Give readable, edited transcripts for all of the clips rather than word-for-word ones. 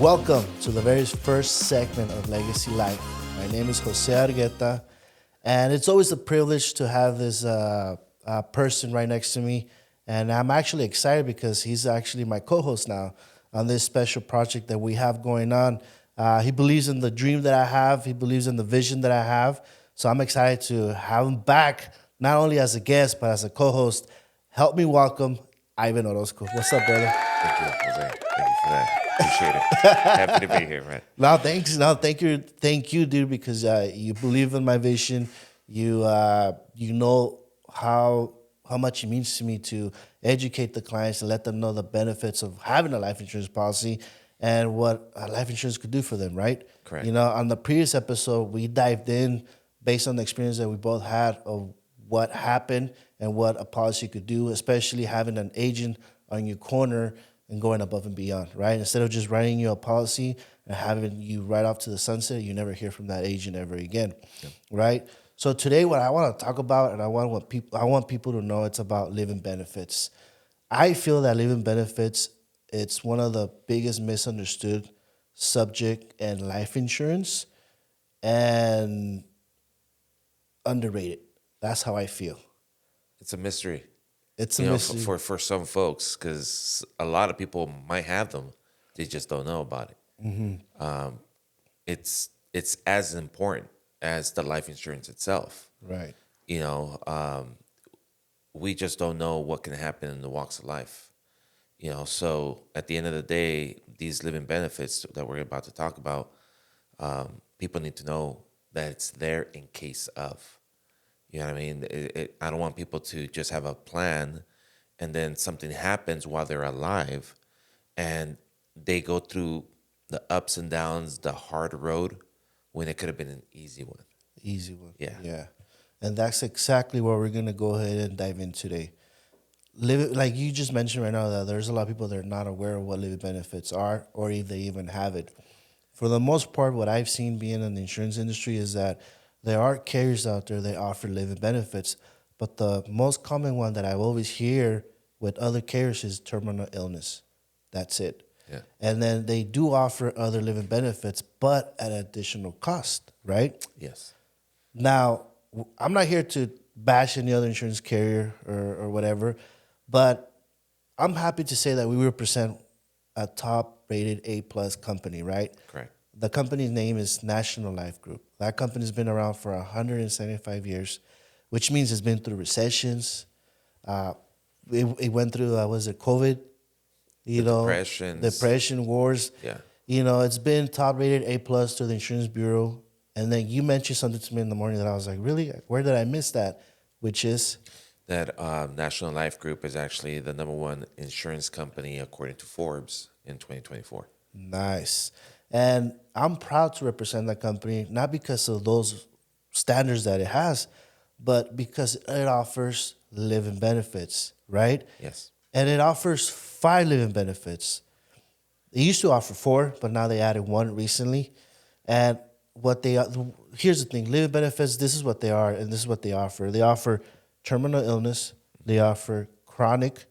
Welcome to the very first segment of Legacy Life. My name is Jose Argueta, and it's always a privilege to have this person right next to me. And I'm actually excited because he's actually my co-host now on this special project that we have going on. He believes in the dream that I have. He believes in the vision that I have. So I'm excited to have him back, not only as a guest, but as a co-host. Help me welcome Ivan Orozco. What's up, brother? Thank you, Jose. Thank you for that. Appreciate it. Happy to be here, man. No, thanks. No, thank you, dude, because you believe in my vision. You know how much it means to me to educate the clients and let them know the benefits of having a life insurance policy and what life insurance could do for them, right? Correct. You know, on the previous episode, we dived in based on the experience that we both had of what happened and what a policy could do, especially having an agent on your corner and going above and beyond, right? Instead of just writing you a policy and having you right off to the sunset, you never hear from that agent ever again, right? So today, what I want to talk about, and I want people to know, it's about living benefits. I feel that living benefits, it's one of the biggest misunderstood subject in life insurance, and underrated. That's how I feel. It's a mystery, It's a you know, mystery. for some folks, because a lot of people might have them, they just don't know about it. It's as important as the life insurance itself. Right. You know, we just don't know what can happen in the walks of life. You know, so at the end of the day, these living benefits that we're about to talk about, people need to know that it's there in case of. You know what I mean? I don't want people to just have a plan and then something happens while they're alive and they go through the ups and downs, the hard road, when it could have been an easy one. Easy one. Yeah. Yeah. And that's exactly what we're going to go ahead and dive in today. Like you just mentioned right now, that there's a lot of people that are not aware of what living benefits are or if they even have it. For the most part, what I've seen being in the insurance industry is that there are carriers out there that offer living benefits, but the most common one that I always hear with other carriers is terminal illness. That's it. Yeah. And then they do offer other living benefits, but at additional cost, right? Yes. Now, I'm not here to bash any other insurance carrier or whatever, but I'm happy to say that we represent a top-rated A-plus company, right? Correct. The company's name is National Life Group. That company's been around for 175 years, which means it's been through recessions. It went through, was it COVID? Depression, wars. Yeah. You know, it's been top-rated A-plus to the Insurance Bureau. And then you mentioned something to me in the morning that I was like, really? Where did I miss that? Which is? That National Life Group is actually the number one insurance company according to Forbes in 2024. Nice. And I'm proud to represent that company, not because of those standards that it has, but because it offers living benefits, right? Yes. And it offers 5 living benefits. It used to offer 4, but now they added 1 recently. And here's the thing, living benefits, this is what they are, and this is what they offer. They offer terminal illness, they offer chronic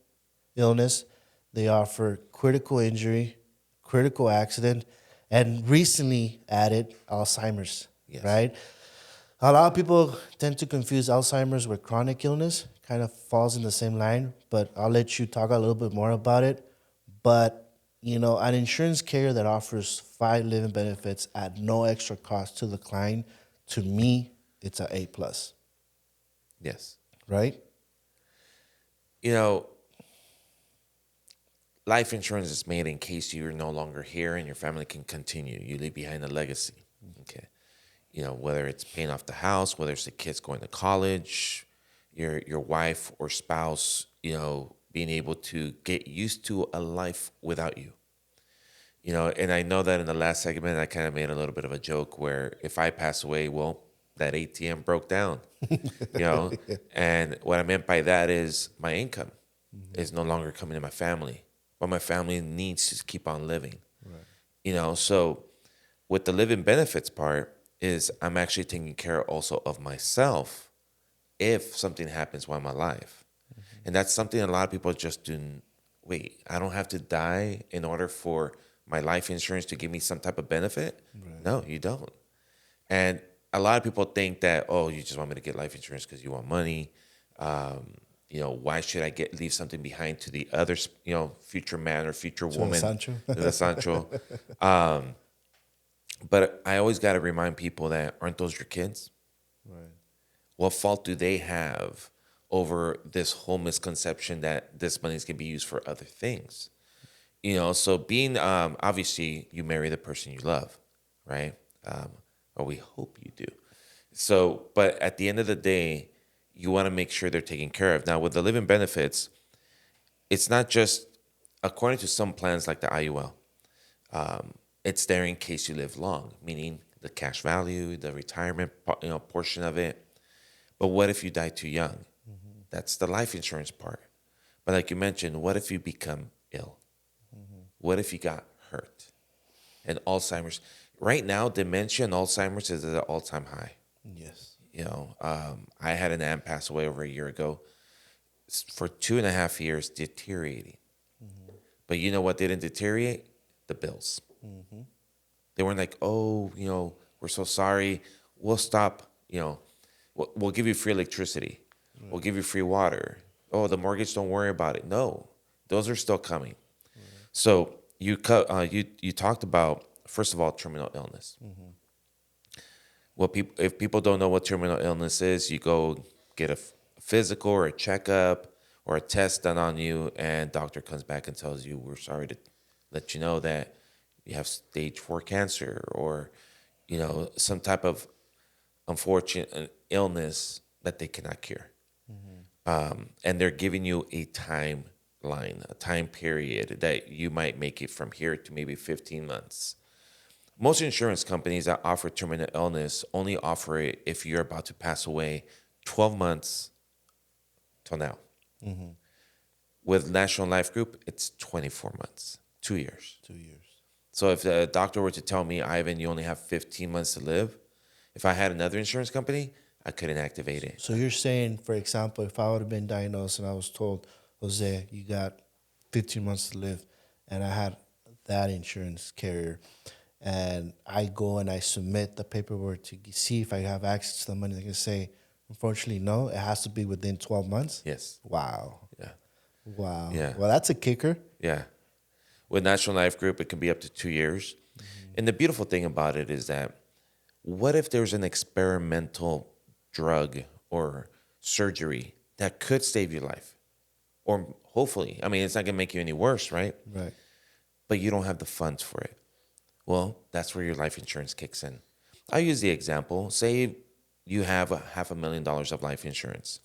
illness, they offer critical injury, critical accident, and recently added Alzheimer's, Yes. right? A lot of people tend to confuse Alzheimer's with chronic illness, kind of falls in the same line, but I'll let you talk a little bit more about it. But, you know, an insurance carrier that offers 5 living benefits at no extra cost to the client, to me, it's an A+, Yes. right? You know, life insurance is made in case you're no longer here and your family can continue. You leave behind a legacy. Okay. You know, whether it's paying off the house, whether it's the kids going to college, your wife or spouse, you know, being able to get used to a life without you. You know, and I know that in the last segment, I kind of made a little bit of a joke where if I pass away, well, that ATM broke down, you know, and what I meant by that is my income is no longer coming to my family, but my family needs to keep on living, you know. So with the living benefits part is I'm actually taking care also of myself if something happens while I'm alive. And that's something a lot of people just do. Wait, I don't have to die in order for my life insurance to give me some type of benefit. No, you don't. And a lot of people think that, oh, you just want me to get life insurance because you want money. Why should I leave something behind to the other, future man or future woman, Sancho. the Sancho. But I always got to remind people that aren't those your kids? Right. What fault do they have over this whole misconception that this money is going to be used for other things? So being, obviously, you marry the person you love, right? Or we hope you do. So, but at the end of the day, you want to make sure they're taken care of. Now, with the living benefits, it's not just, according to some plans like the IUL, it's there in case you live long, meaning the cash value, the retirement, portion of it. But what if you die too young? That's the life insurance part. But like you mentioned, what if you become ill? What if you got hurt? And Alzheimer's. Right now, dementia and Alzheimer's is at an all-time high. Yes. I had an aunt pass away over a year ago for 2.5 years, deteriorating. But you know what didn't deteriorate? The bills. They weren't like, oh, we're so sorry. We'll stop, we'll give you free electricity. We'll give you free water. Oh, the mortgage, don't worry about it. No, those are still coming. So you talked about, first of all, terminal illness. If people don't know what terminal illness is, you go get a physical or a checkup or a test done on you, and doctor comes back and tells you, we're sorry to let you know that you have stage 4 cancer or, some type of unfortunate illness that they cannot cure. And they're giving you a timeline, a time period that you might make it from here to maybe 15 months. Most insurance companies that offer terminal illness only offer it if you're about to pass away 12 months till now. With National Life Group, it's 24 months, 2 years. 2 years. So if the doctor were to tell me, Ivan, you only have 15 months to live, if I had another insurance company, I couldn't activate it. So you're saying, for example, if I would have been diagnosed and I was told, Jose, you got 15 months to live, and I had that insurance carrier, and I go and I submit the paperwork to see if I have access to the money, they can say, unfortunately, no, it has to be within 12 months? Yes. Wow. Yeah. Wow. Yeah. Well, that's a kicker. Yeah. With National Life Group, it can be up to 2 years. And the beautiful thing about it is that what if there's an experimental drug or surgery that could save your life? Or hopefully, it's not going to make you any worse, right? Right. But you don't have the funds for it. Well, that's where your life insurance kicks in. I'll use the example. Say you have $500,000 of life insurance.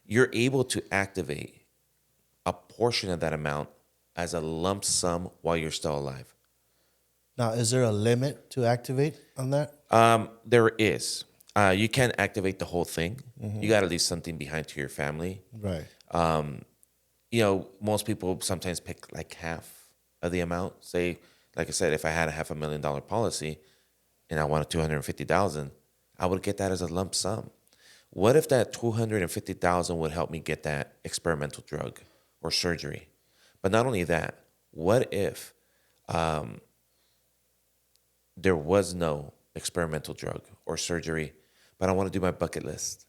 You're able to activate a portion of that amount as a lump sum while you're still alive. Now, is there a limit to activate on that? There is. You can't activate the whole thing. You got to leave something behind to your family. Right. Most people sometimes pick like half of the amount. Say, like I said, if I had a $500,000 policy and I wanted $250,000, I would get that as a lump sum. What if that $250,000 would help me get that experimental drug or surgery? But not only that, what if there was no experimental drug or surgery, but I want to do my bucket list?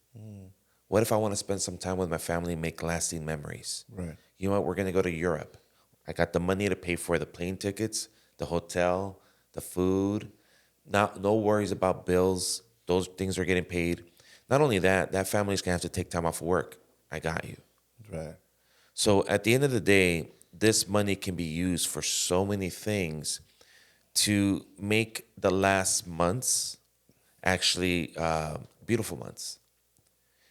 What if I want to spend some time with my family and make lasting memories? Right. You know what? We're going to go to Europe. I got the money to pay for the plane tickets, the hotel, the food. No worries about bills. Those things are getting paid. Not only that, that family's going to have to take time off of work. I got you. Right. So at the end of the day, this money can be used for so many things to make the last months actually beautiful months.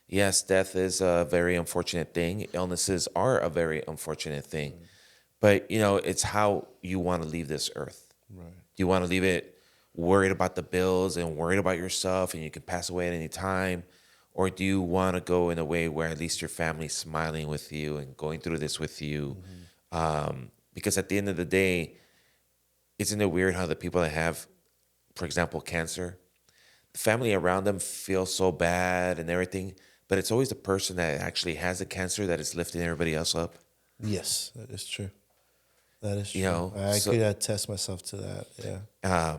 Yes, death is a very unfortunate thing. Illnesses are a very unfortunate thing. But, it's how you want to leave this earth. Right. Do you want to leave it worried about the bills and worried about yourself and you can pass away at any time? Or do you want to go in a way where at least your family's smiling with you and going through this with you? Because at the end of the day, isn't it weird how the people that have, for example, cancer, the family around them feel so bad and everything, but it's always the person that actually has the cancer that is lifting everybody else up? Yes, that is true. That is You true. know, I so could attest myself to that. Yeah.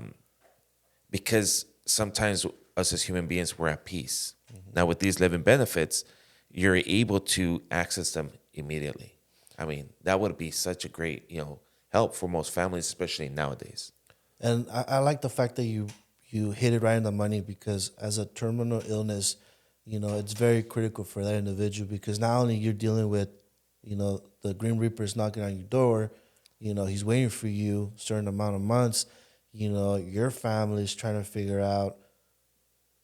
because sometimes us as human beings we're at peace. Now with these living benefits, you're able to access them immediately. I mean, that would be such a great, help for most families, especially nowadays. And I like the fact that you hit it right in the money, because as a terminal illness, it's very critical for that individual, because not only you're dealing with, the Grim Reaper is knocking on your door, he's waiting for you a certain amount of months, your family is trying to figure out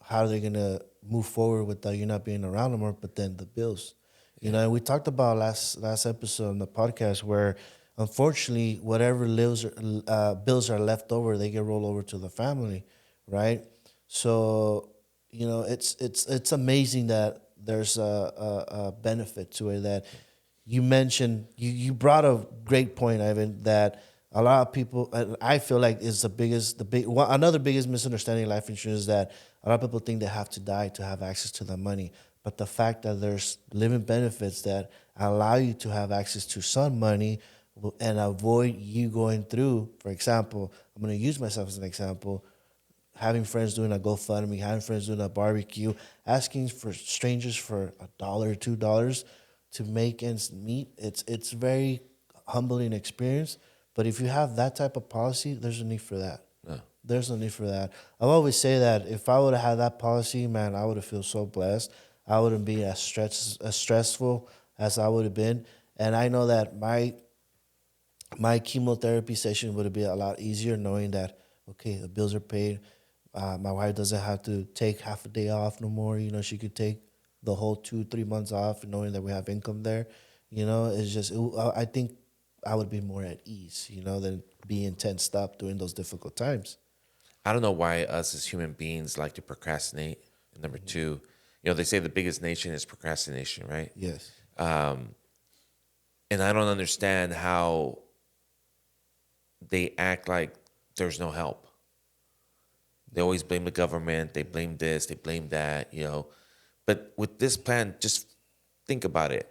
how they're gonna move forward without you not being around anymore. But then the bills, and we talked about last episode on the podcast where, unfortunately, whatever bills are left over, they get rolled over to the family, right? So, it's amazing that there's a benefit to it. That you mentioned, you brought a great point, Ivan, that a lot of people, and I feel like is another biggest misunderstanding of life insurance, is that a lot of people think they have to die to have access to the money. But the fact that there's living benefits that allow you to have access to some money and avoid you going through, for example, I'm going to use myself as an example, having friends doing a GoFundMe, having friends doing a barbecue, asking for strangers for $1 or $2 to make ends meet. It's very humbling experience. But if you have that type of policy, there's a need for that. No. There's no need for that. I always say that if I would have had that policy, man, I would have felt so blessed. I wouldn't be as stressful as I would have been. And I know that my chemotherapy session would have been a lot easier, knowing that, okay, the bills are paid. My wife doesn't have to take half a day off no more. She could take the whole 2-3 months off, knowing that we have income there. It's just, I think I would be more at ease, than being tensed up during those difficult times. I don't know why us as human beings like to procrastinate. And number two, they say the biggest nation is procrastination, right? Yes. And I don't understand how they act like there's no help. They always blame the government. They blame this. They blame that. But with this plan, just think about it.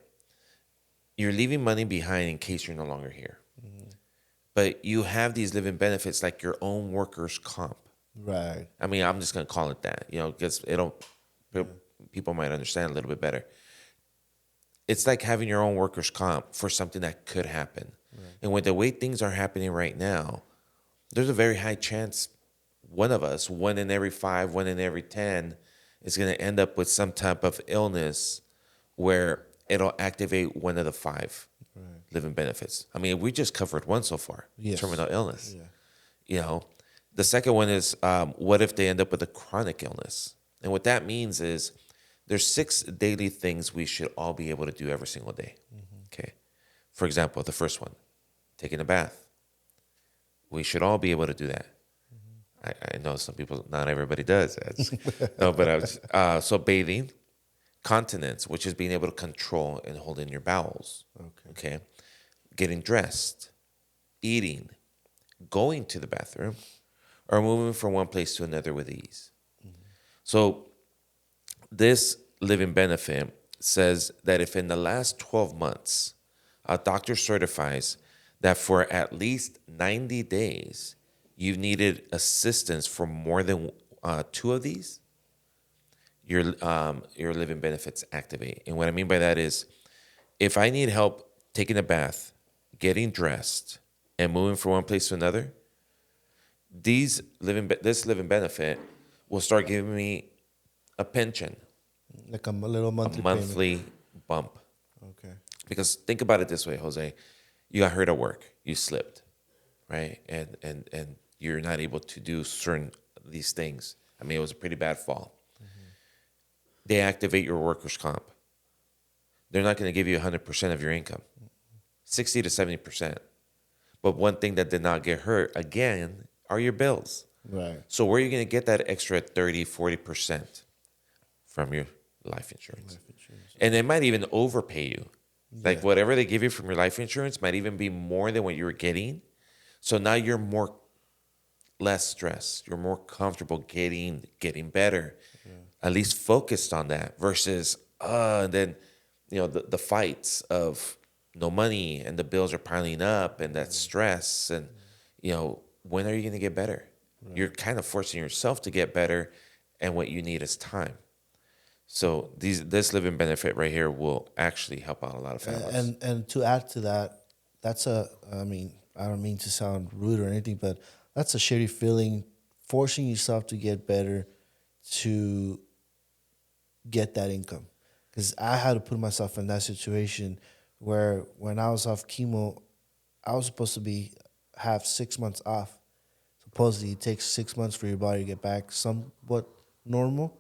You're leaving money behind in case you're no longer here. But you have these living benefits like your own workers' comp. Right. I mean, I'm just gonna call it that, because people might understand a little bit better. It's like having your own workers' comp for something that could happen. Right. And with the way things are happening right now, there's a very high chance one of us, 1 in every 5, 1 in every 10, is going to end up with some type of illness where it'll activate one of the 5 living benefits. I mean, we just covered one so far, Yes. terminal illness. Yeah. The second one is what if they end up with a chronic illness? And what that means is there's 6 daily things we should all be able to do every single day. Okay. For example, the first one, taking a bath. We should all be able to do that. I know some people, not everybody does. No, but so bathing, continence, which is being able to control and hold in your bowels. Okay. Getting dressed, eating, going to the bathroom, or moving from one place to another with ease. So this living benefit says that if in the last 12 months, a doctor certifies that for at least 90 days, you've needed assistance for more than 2 of these, your living benefits activate. And what I mean by that is, if I need help taking a bath, getting dressed, and moving from one place to another, this living benefit will start giving me a pension, Like a little monthly monthly bump. Okay. Because think about it this way, Jose. You got hurt at work. You slipped, right? And you're not able to do certain these things. I mean, it was a pretty bad fall. They activate your workers' comp. They're not going to give you 100% of your income, 60 to 70%. But one thing that did not get hurt, again, are your bills. Right. So where are you going to get that extra 30, 40% from your life insurance? And they might even overpay you. Like whatever they give you from your life insurance might even be more than what you were getting. So now you're less stressed. You're more comfortable getting better. At least focused on that versus and then the fights of no money and the bills are piling up and that stress and when are you going to get better? You're kind of forcing yourself to get better, and what you need is time. So this living benefit right here will actually help out a lot of families. And to add to that, I mean, I don't mean to sound rude or anything, but that's a shitty feeling, forcing yourself to get better to get that income. Because I had to put myself in that situation where when I was off chemo, I was supposed to have 6 months off. Supposedly, it takes 6 months for your body to get back somewhat normal.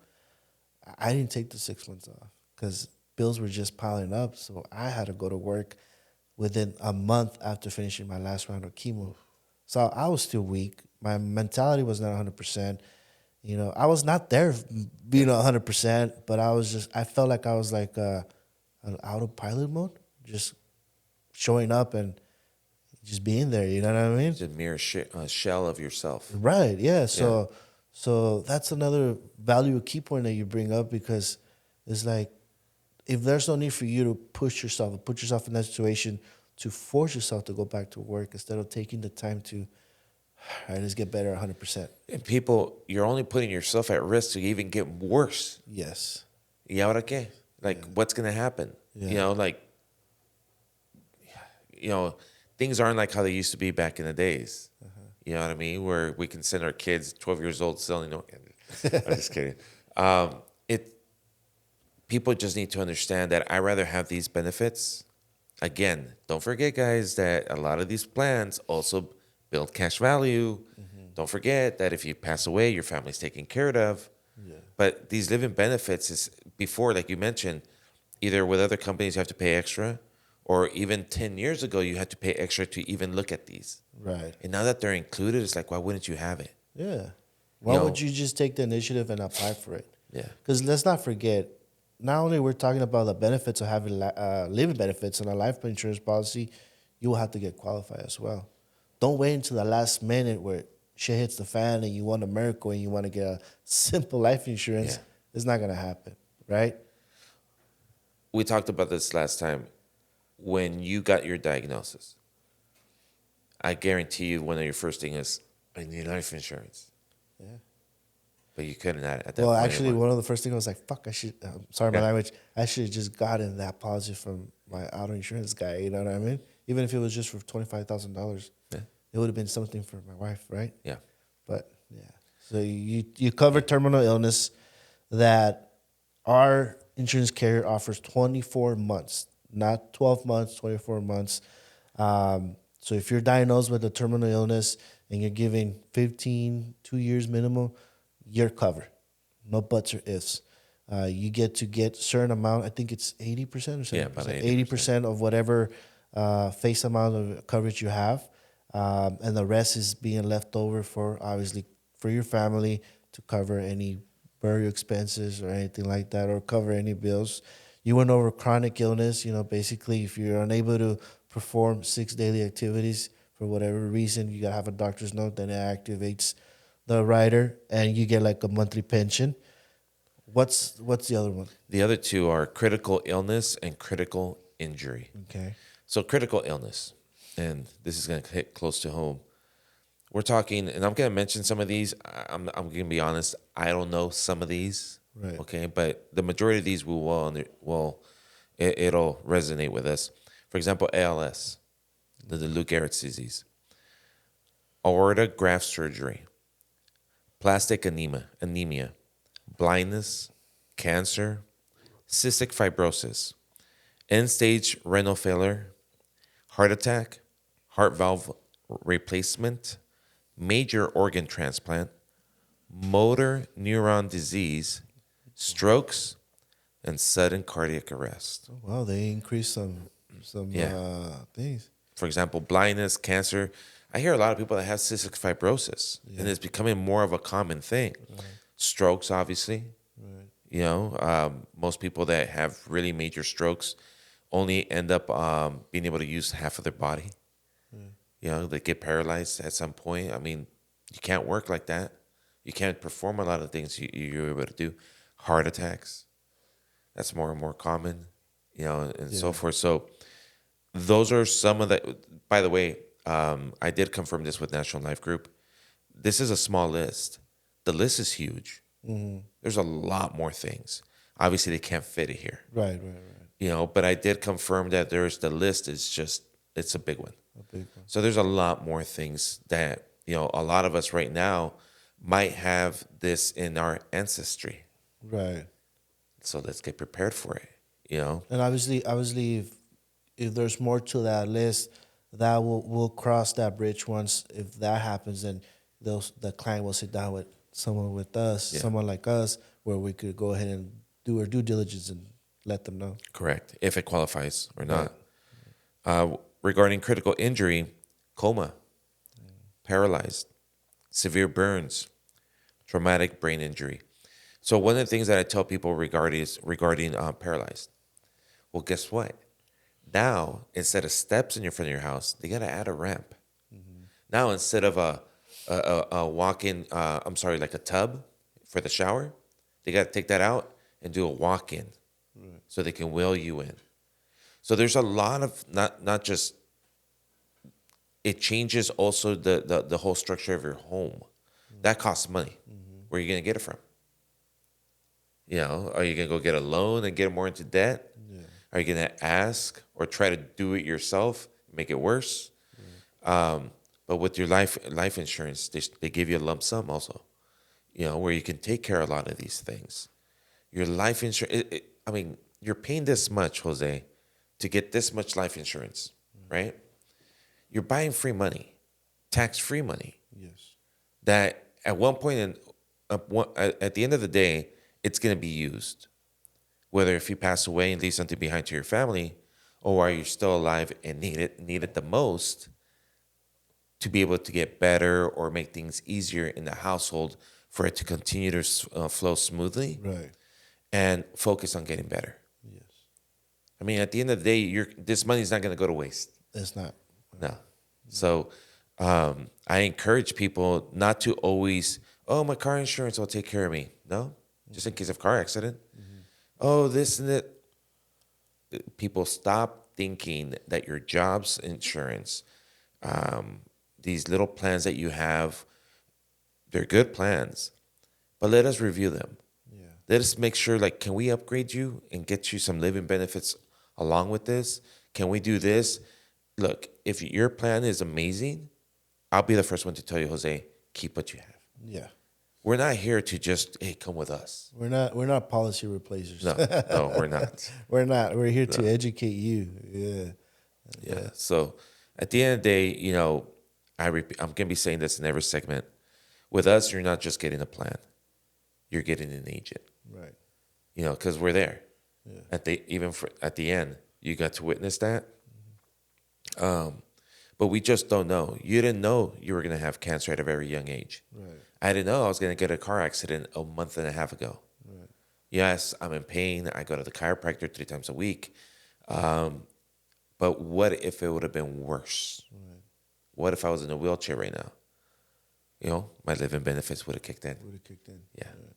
I didn't take the 6 months off because bills were just piling up. So I had to go to work within a month after finishing my last round of chemo. So I was still weak. My mentality was not 100%. I was not there being 100%, but I felt like I was like an autopilot mode, just showing up and just being there. You know what I mean? It's a mere shell of yourself. Right. Yeah. So that's another value, key point that you bring up, because it's like, if there's no need for you to push yourself or put yourself in that situation to force yourself to go back to work instead of taking the time to, all right, let's get better 100%. And people, you're only putting yourself at risk to even get worse. Yes. ¿Y ahora qué? Like, what's going to happen? Yeah. Things aren't like how they used to be back in the days. You know what I mean? Where we can send our kids, 12 years old, selling. No, I'm just kidding. People just need to understand that I'd rather have these benefits. Again, don't forget, guys, that a lot of these plans also build cash value. Don't forget that if you pass away, your family's taken care of. Yeah. But these living benefits is before, like you mentioned, either with other companies you have to pay extra, or even 10 years ago you had to pay extra to even look at these. Right. And now that they're included, it's like, why wouldn't you have it? Yeah. Why would you just take the initiative and apply for it? Yeah. Because let's not forget, not only we're talking about the benefits of having living benefits and a life insurance policy, you will have to get qualified as well. Don't wait until the last minute where shit hits the fan and you want a miracle and you want to get a simple life insurance. Yeah. It's not going to happen, right? We talked about this last time. When you got your diagnosis, I guarantee you one of your first things is, I need life insurance. Yeah. But you couldn't at that point. Well, actually, one of the first things I was like, fuck, sorry my language, I should have just gotten that policy from my auto insurance guy, you know what I mean? Even if it was just for $25,000, it would have been something for my wife, right? Yeah. But, yeah. So you cover terminal illness that our insurance carrier offers 24 months. Not 12 months, 24 months. So if you're diagnosed with a terminal illness and you're giving 2 years minimum, you're covered. No buts or ifs. You get certain amount. I think it's 80% or something. Yeah, about 80% of whatever face amount of coverage you have. And the rest is being left over for your family to cover any burial expenses or anything like that, or cover any bills. You went over chronic illness. Basically, if you're unable to perform 6 daily activities for whatever reason, you gotta have a doctor's note, then it activates the rider, and you get like a monthly pension. What's the other one? The other two are critical illness and critical injury. Okay. So critical illness, and this is gonna hit close to home. We're talking, and I'm gonna mention some of these. I'm gonna be honest. I don't know some of these. Right. Okay, but the majority of these it'll resonate with us. For example, ALS, the Lou Gehrig's disease, aorta graft surgery, plastic anemia, blindness, cancer, cystic fibrosis, end-stage renal failure, heart attack, heart valve replacement, major organ transplant, motor neuron disease, strokes, and sudden cardiac arrest. Oh, wow, they increased some things. For example, blindness, cancer. I hear a lot of people that have cystic fibrosis, and it's becoming more of a common thing. Right. Strokes, obviously. Right. Most people that have really major strokes only end up being able to use half of their body. Mm. They get paralyzed at some point. I mean, you can't work like that. You can't perform a lot of things you're able to do. Heart attacks, that's more and more common, and so forth. So those are some of the. By the way, I did confirm this with National Life Group. This is a small list. The list is huge. There's a lot more things. Obviously, they can't fit it here. Right, right, But I did confirm that the list is just, it's a big one. a big one. So there's a lot more things that, a lot of us right now might have this in our ancestry. Right. So let's get prepared for it. And obviously, if there's more to that list, that we'll cross that bridge once. If that happens, then the client will sit down with someone someone like us, where we could go ahead and do our due diligence and let them know. Correct. If it qualifies or not. Regarding critical injury, coma, paralyzed, severe burns, traumatic brain injury. So one of the things that I tell people regarding paralyzed. Well, guess what? Now, instead of steps in your front of your house, they got to add a ramp. Now, instead of a walk-in, like a tub for the shower, they got to take that out and do a walk-in so they can wheel you in. So there's a lot of, not just, it changes also the whole structure of your home. That costs money. Where are you going to get it from? Are you going to go get a loan and get more into debt? Yeah. Are you going to ask or try to do it yourself, make it worse? But with your life insurance, they give you a lump sum also, where you can take care of a lot of these things. Your life insurance, you're paying this much, Jose, to get this much life insurance, right? You're buying free money, tax-free money. Yes. That at one point, at the end of the day, it's going to be used. Whether if you pass away and leave something behind to your family, or are you still alive and need it the most to be able to get better or make things easier in the household for it to continue to flow smoothly, Right. And focus on getting better. Yes. At the end of the day, this money's not going to go to waste. It's not. No. So I encourage people not to always, my car insurance will take care of me. No, just in case of car accident. Oh, this and that. People, stop thinking that your job's insurance, these little plans that you have, they're good plans, but let us review them. Yeah. Let us make sure, can we upgrade you and get you some living benefits along with this? Can we do this? Look, if your plan is amazing, I'll be the first one to tell you, Jose, keep what you have. Yeah. We're not here to just, hey, come with us. We're not policy replacers. No, we're not. We're not. We're here to educate you. Yeah. So at the end of the day, I'm going to be saying this in every segment. With us, you're not just getting a plan. You're getting an agent. Right. Because we're there. Yeah. At the end, you got to witness that. But we just don't know. You didn't know you were going to have cancer at a very young age. Right. I didn't know I was going to get a car accident a month and a half ago. Right. Yes, I'm in pain. I go to the chiropractor 3 times a week. But what if it would have been worse? Right. What if I was in a wheelchair right now? My living benefits would have kicked in. Yeah. Right.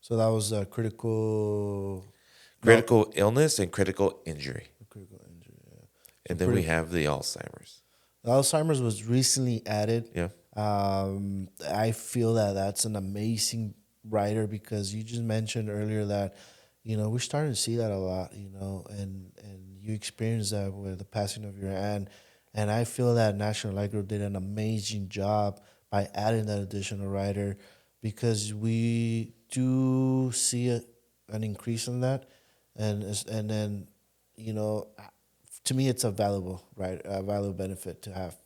So that was critical illness and critical injury. Critical injury, yeah. And then we have the Alzheimer's. The Alzheimer's was recently added. Yeah. I feel that that's an amazing rider because you just mentioned earlier that, we're starting to see that a lot, and you experienced that with the passing of your aunt. And I feel that National Life Group did an amazing job by adding that additional rider because we do see an increase in that. And then, to me, it's a valuable benefit to have.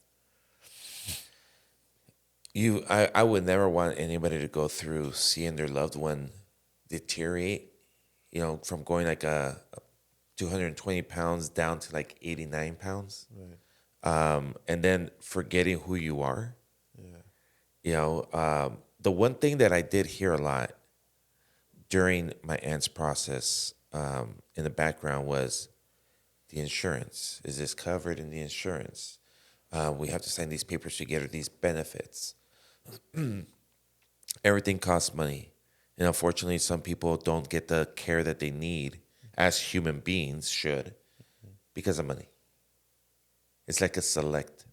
I would never want anybody to go through seeing their loved one deteriorate, from going like a 220 pounds down to like 89 pounds. Right. And then forgetting who you are. Yeah. The one thing that I did hear a lot during my aunt's process in the background was the insurance. Is this covered in the insurance? We have to sign these papers to get these benefits. Everything costs money. And unfortunately, some people don't get the care that they need as human beings should because of money. It's like a select,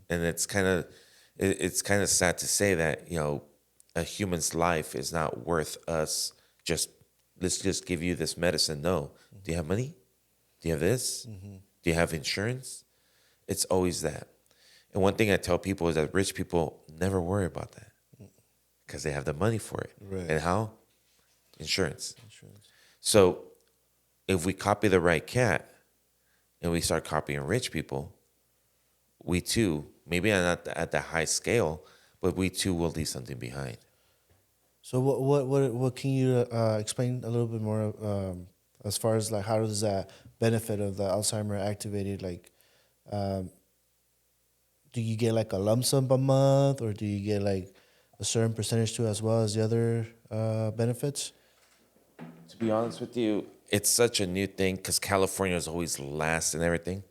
and it's kind of sad to say that a human's life is not worth us just let's just give you this medicine. No, do you have money? Do you have this? Do you have insurance? It's always that. And one thing I tell people is that rich people never worry about that because they have the money for it. Right. And how? Insurance. So if we copy the right cat and we start copying rich people, we too, maybe not at the high scale, but we too will leave something behind. So what can you explain a little bit more as far as like how does that benefit of the Alzheimer activated, like do you get like a lump sum a month, or do you get like a certain percentage too as well as the other benefits? To be honest with you, it's such a new thing because California is always last and everything.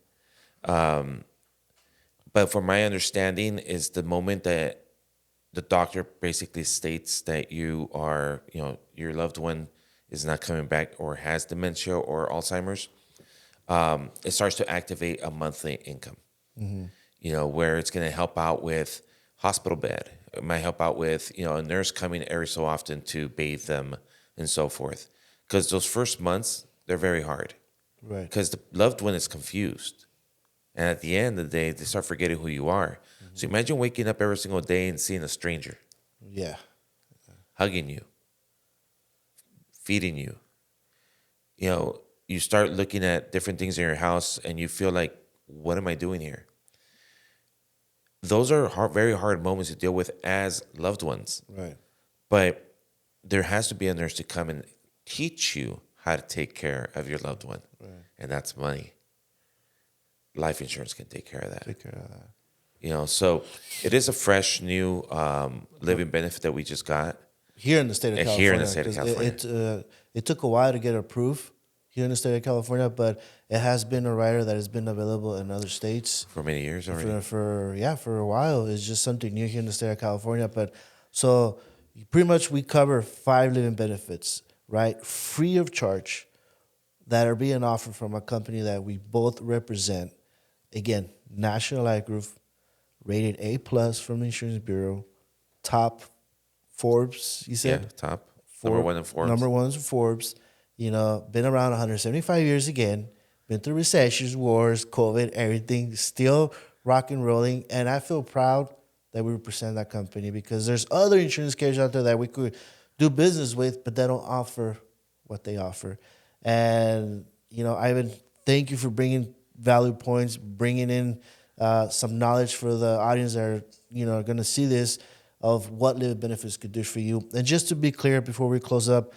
But from my understanding is the moment that the doctor basically states that your loved one is not coming back or has dementia or Alzheimer's, it starts to activate a monthly income. Where it's going to help out with hospital bed. It might help out with, a nurse coming every so often to bathe them and so forth. Because those first months, they're very hard. Right. Because the loved one is confused. And at the end of the day, they start forgetting who you are. So imagine waking up every single day and seeing a stranger Yeah. hugging you, feeding you. You start looking at different things in your house and you feel like, what am I doing here? Those are very hard moments to deal with as loved ones. Right. But there has to be a nurse to come and teach you how to take care of your loved one. Right. And that's money. Life insurance can take care of that. Take care of that. So it is a fresh, new living benefit that we just got. Here in the state of California. Here in the state of 'cause California. It took a while to get approved here in the state of California, but it has been a rider that has been available in other states For many years already. for a while. It's just something new here in the state of California. But so pretty much we cover 5 living benefits, right, free of charge, that are being offered from a company that we both represent. Again, National Life Group, rated A+ from the Insurance Bureau, top Forbes, you said? Yeah, top. Number one in Forbes. Number one in Forbes. Been around 175 years again. Been through recessions, wars, COVID, everything. Still rock and rolling. And I feel proud that we represent that company because there's other insurance carriers out there that we could do business with, but they don't offer what they offer. And, Ivan, thank you for bringing value points, bringing in some knowledge for the audience that are, going to see this of what living benefits could do for you. And just to be clear before we close up,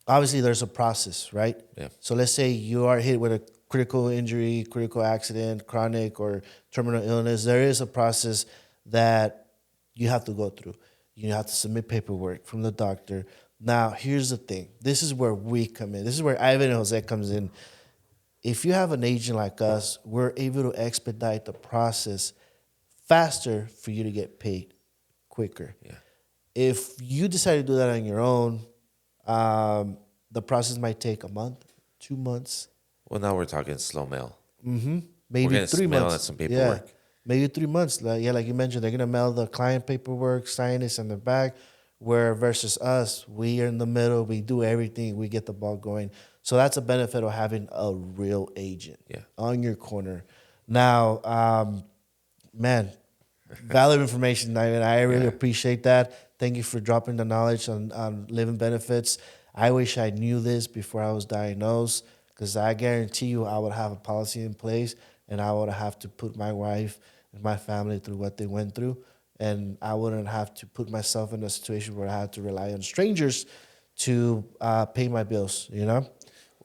obviously there's a process, right? Yeah. So let's say you are hit with a critical injury, critical accident, chronic or terminal illness. There is a process that you have to go through. You have to submit paperwork from the doctor. Now, here's the thing. This is where we come in. This is where Ivan and Jose comes in. If you have an agent like us, we're able to expedite the process faster for you to get paid quicker. Yeah. If you decide to do that on your own, the process might take a month, 2 months. Well, now we're talking slow mail. Maybe We're gonna 3 mail months. out some paperwork. Yeah, maybe 3 months. Like you mentioned, they're gonna mail the client paperwork, sign this in the back. Where versus us, we are in the middle. We do everything. We get the ball going. So that's a benefit of having a real agent on your corner. Now, man, valid information. I really appreciate that. Thank you for dropping the knowledge on living benefits. I wish I knew this before I was diagnosed, because I guarantee you I would have a policy in place and I would have to put my wife and my family through what they went through. And I wouldn't have to put myself in a situation where I had to rely on strangers to pay my bills, Well,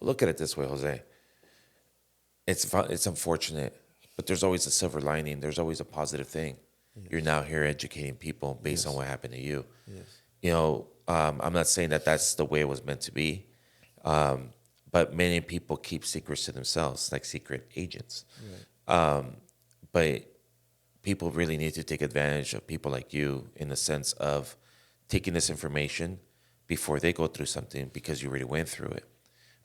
look at it this way, Jose. It's unfortunate, but there's always a silver lining. There's always a positive thing. Yes. You're now here educating people based on what happened to you. Yes. I'm not saying that that's the way it was meant to be, but many people keep secrets to themselves, like secret agents. Right. But people really need to take advantage of people like you in the sense of taking this information before they go through something because you already went through it.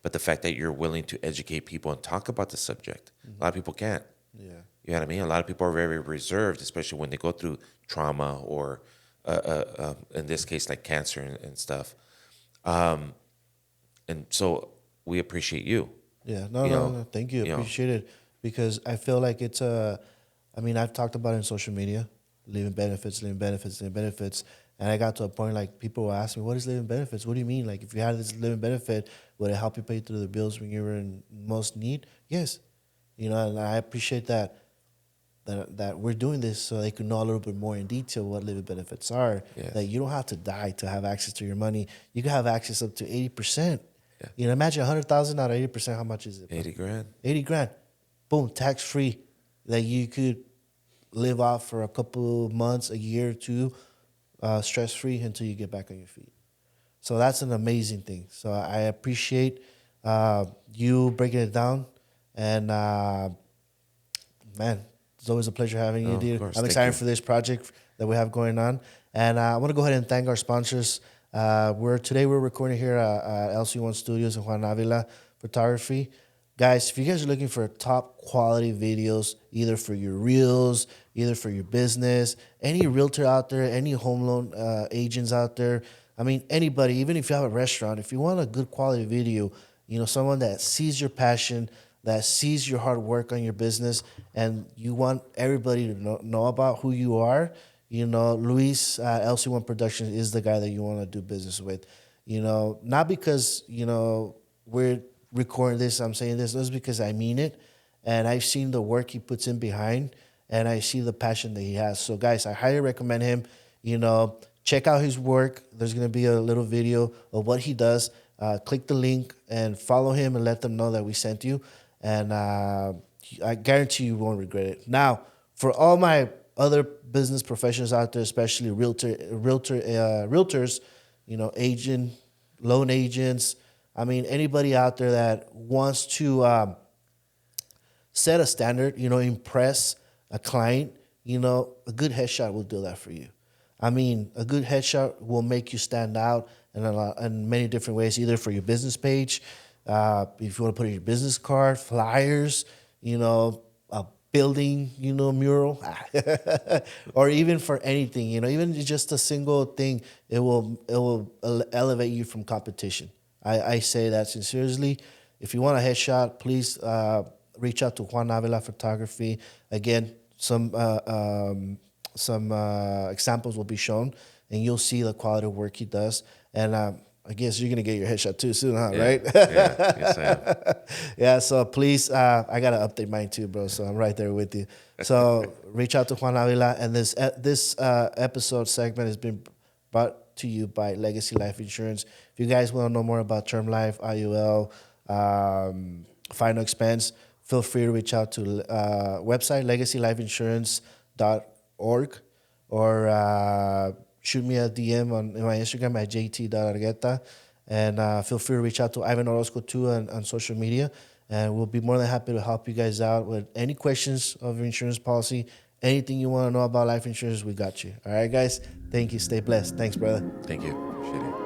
But the fact that you're willing to educate people and talk about the subject, a lot of people can't. Yeah. You know what I mean? A lot of people are very reserved, especially when they go through trauma or, in this case, like cancer and stuff. And so we appreciate you. Yeah, no, You no, know, no. Thank you. you know, Appreciate it. Because I feel like it's I mean, I've talked about it in social media, living benefits, living benefits, living benefits. And I got to a point like people will ask me, what is living benefits? What do you mean? Like, if you had this living benefit, would it help you pay through the bills when you were in most need? Yes. You know, and I appreciate that we're doing this so they can know a little bit more in detail what living benefits are. Yes. That you don't have to die to have access to your money. You can have access up to 80%. Yeah. You know, imagine 100,000 out of 80%. How much is it? 80 grand. 80 grand. Boom, tax free. That you could live off for a couple months, a year or two, stress free until you get back on your feet. So that's an amazing thing. So I appreciate you breaking it down. And man, it's always a pleasure having you, Oh, of dude. course. I'm Thank excited you. for this project that we have going on. And I want to go ahead and thank our sponsors. Today we're recording here at LC1 Studios and Juan Avila Photography. Guys, if you guys are looking for top quality videos, either for your reels, either for your business, any realtor out there, any home loan agents out there, I mean, anybody, even if you have a restaurant, if you want a good quality video, you know, someone that sees your passion, that sees your hard work on your business, and you want everybody to know about who you are, you know, Luis LC1 Productions is the guy that you want to do business with. You know, not because, you know, we're recording this, I'm saying this, it's because I mean it. And I've seen the work he puts in behind, and I see the passion that he has. So, guys, I highly recommend him. You know, check out his work. There's going to be a little video of what he does. Click the link and follow him and let them know that we sent you. And I guarantee you won't regret it. Now, for all my other business professionals out there, especially realtors, you know, loan agents, I mean, anybody out there that wants to set a standard, you know, impress a client, you know, a good headshot will do that for you. I mean, a good headshot will make you stand out in many different ways, either for your business page, if you want to put in your business card, flyers, you know, a building, you know, mural, or even for anything, you know, even just a single thing, it will elevate you from competition. I say that sincerely. If you want a headshot, please reach out to Juan Avila Photography. Again, some examples will be shown, and you'll see the quality of work he does. And I guess you're gonna get your headshot too soon, huh? Yeah. Right? Yeah. Yes, I am. Yeah. So please, I gotta update mine too, bro. So I'm right there with you. So reach out to Juan Avila, and this episode segment has been brought to you by Legacy Life Insurance. If you guys want to know more about term life, IUL, final expense, feel free to reach out to website legacylifeinsurance.org or shoot me a DM on my Instagram at jt.argueta. And feel free to reach out to Ivan Orozco too on social media. And we'll be more than happy to help you guys out with any questions of your insurance policy, anything you want to know about life insurance, we got you. All right, guys? Thank you. Stay blessed. Thanks, brother. Thank you. Appreciate it.